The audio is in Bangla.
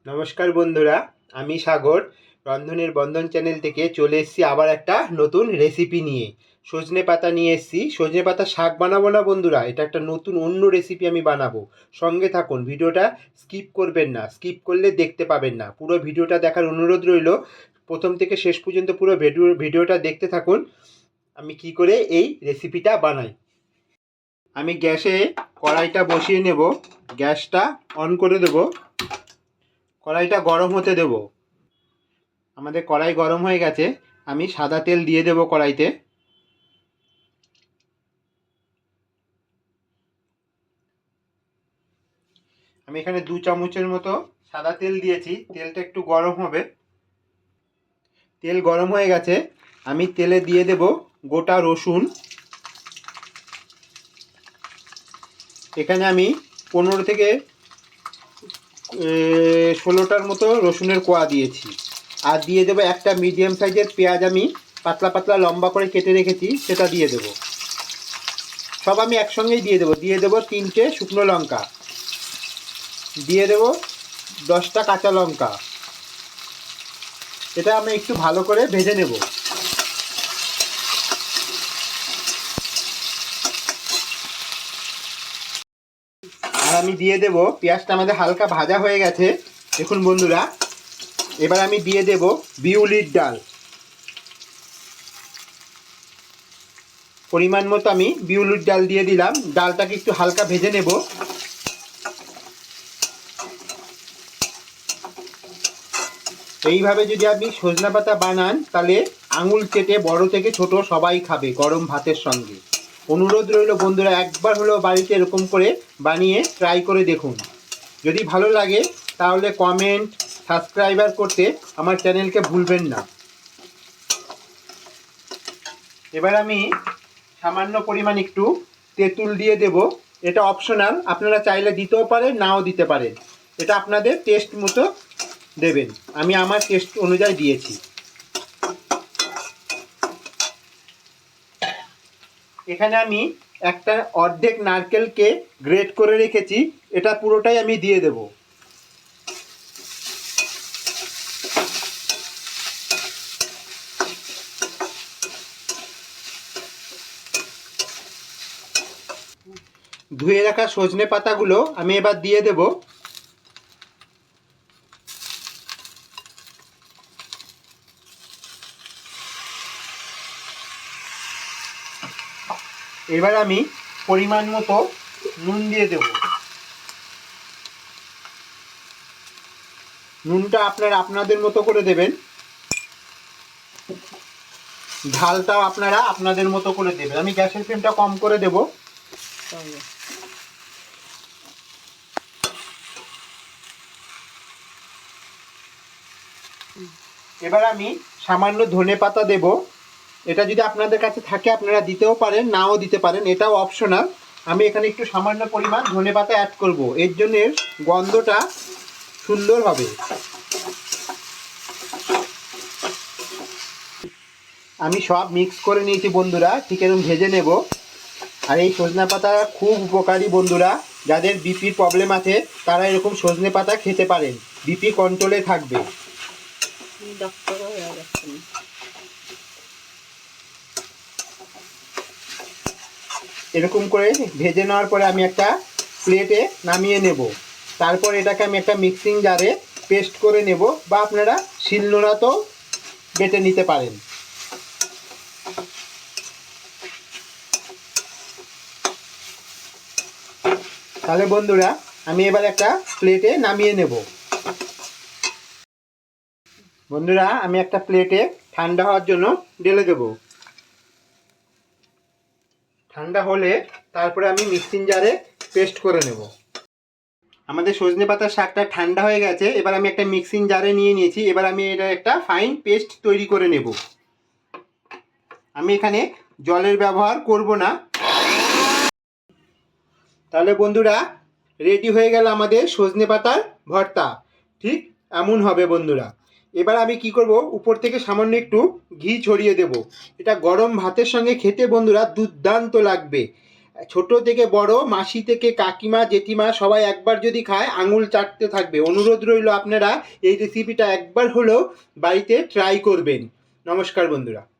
নমস্কার বন্ধুরা, আমি সাগর রন্ধনের বন্ধন চ্যানেল থেকে চলে এসেছি আবার একটা নতুন রেসিপি নিয়ে। সজনে পাতা নিয়ে এসেছি। সজনে পাতা শাক বানাবো না বন্ধুরা, এটা একটা নতুন অন্য রেসিপি আমি বানাবো। সঙ্গে থাকুন, ভিডিওটা স্কিপ করবেন না, স্কিপ করলে দেখতে পাবেন না। পুরো ভিডিওটা দেখার অনুরোধ রইল, প্রথম থেকে শেষ পর্যন্ত পুরো ভিডিওটা দেখতে থাকুন আমি কি করে এই রেসিপিটা বানাই। আমি গ্যাসে কড়াইটা বসিয়ে নেব, গ্যাসটা অন করে দেব, কড়াইটা গরম হতে দেব। আমাদের কড়াই গরম হয়ে গেছে, আমি সাদা তেল দিয়ে দেব কড়াইতে। আমি এখানে 2 চামচের মতো সাদা তেল দিয়েছি। তেলটা একটু গরম হবে। তেল গরম হয়ে গেছে, আমি তেলে দিয়ে দেব গোটা রসুন। এখানে আমি 15 থেকে 16টার মতো রসুনের কোয়া দিয়েছি। আর দিয়ে দেবো একটা মিডিয়াম সাইজের পেঁয়াজ, আমি পাতলা পাতলা লম্বা করে কেটে রেখেছি, সেটা দিয়ে দেবো। সব আমি একসঙ্গেই দিয়ে দেবো। দিয়ে দেবো 3টে শুকনো লঙ্কা, দিয়ে দেবো 10টা কাঁচা লঙ্কা। এটা আমি একটু ভালো করে ভেজে নেব। আর আমি দিয়ে দেব, পেঁয়াজটা আমাদের হালকা ভাজা হয়ে গেছে দেখুন বন্ধুরা। এবার আমি দিয়ে দেব বিউলির ডাল, পরিমাণ মতো আমি বিউলির ডাল দিয়ে দিলাম। ডালটাকে একটু হালকা ভেজে নেব। এইভাবে যদি আপনি সজনা পাতা বানান, তাহলে আঙুল চেটে বড় থেকে ছোট সবাই খাবে গরম ভাতের সঙ্গে। অনুরোধ রইল বন্ধুরা, একবার হলেও বাড়িতে এরকম করে বানিয়ে ট্রাই করে দেখুন। যদি ভালো লাগে তাহলে কমেন্ট, সাবস্ক্রাইবার করতে আমার চ্যানেলকে ভুলবেন না। এবার আমি সামান্য পরিমাণ একটু তেঁতুল দিয়ে দেব। এটা অপশনাল, আপনারা চাইলে দিতেও পারেন, নাও দিতে পারেন। এটা আপনাদের টেস্ট মতো দেবেন। আমি আমার টেস্ট অনুযায়ী দিয়েছি। এখানে আমি একটা অর্ধেক নারকেলকে গ্রেট করে রেখেছি, এটা পুরোটাই আমি দিয়ে দেব। ধুয়ে রাখা সজনে পাতাগুলো আমি এবার দিয়ে দেব। এবার আমি পরিমাণ মতো নুন দিয়ে দেব। নুনটা আপনারা আপনাদের মতো করে দেবেন, ঝালটাও আপনারা আপনাদের মতো করে দেবেন। আমি গ্যাসের ফ্লেমটা কম করে দেব। এবার আমি সামান্য ধনে পাতা দেব। এটা যদি আপনাদের কাছে থাকে আপনারা দিতেও পারেন, নাও দিতে পারেন, এটাও অপশনাল। আমি এখানে একটু সামান্য পরিমাণ ধনে পাতা অ্যাড করব, এর জন্য গন্ধটা সুন্দর হবে। আমি সব মিক্স করে নিয়েছি বন্ধুরা, ঠিক এরকম ভেজে নেব। আর এই সজনে পাতা খুব উপকারী বন্ধুরা, যাদের বিপির প্রবলেম আছে তারা এরকম সজনে পাতা খেতে পারেন, বিপি কন্ট্রোলে থাকবে। এরকম করে ভেজে নেওয়ার পরে আমি একটা প্লেটে নামিয়ে নেব। তারপর এটাকে আমি একটা মিক্সিং জারে পেস্ট করে নেব, বা আপনারা শিলনোড়াতেও বেটে নিতে পারেন। তাহলে বন্ধুরা আমি এবার একটা প্লেটে নামিয়ে নেব। বন্ধুরা আমি একটা প্লেটে ঠান্ডা হওয়ার জন্য ঢেলে দেব। ঠান্ডা হলে তারপরে আমি মিক্সিং জারে পেস্ট করে নেব। আমাদের সজনে পাতার শাকটা ঠান্ডা হয়ে গেছে। এবার আমি একটা মিক্সিং জারে নিয়ে নিয়েছি। এবার আমি এটা একটা ফাইন পেস্ট তৈরি করে নেব। আমি এখানে জলের ব্যবহার করব না। তাহলে বন্ধুরা রেডি হয়ে গেল আমাদের সজনে পাতার ভর্তা। ঠিক এমন হবে বন্ধুরা। এবার আমি কি করব, উপর থেকে সামান্য একটু ঘি ছড়িয়ে দেব। এটা গরম ভাতের সঙ্গে খেতে বন্ধুরা দুর্দান্ত লাগবে। ছোট থেকে বড়, মাসি থেকে কাকিমা, জেঠিমা সবাই একবার যদি খায় আঙুল চাটতে থাকবে। অনুরোধ রইল আপনারা এই রেসিপিটা একবার হলেও বাড়িতে ট্রাই করবেন। নমস্কার বন্ধুরা।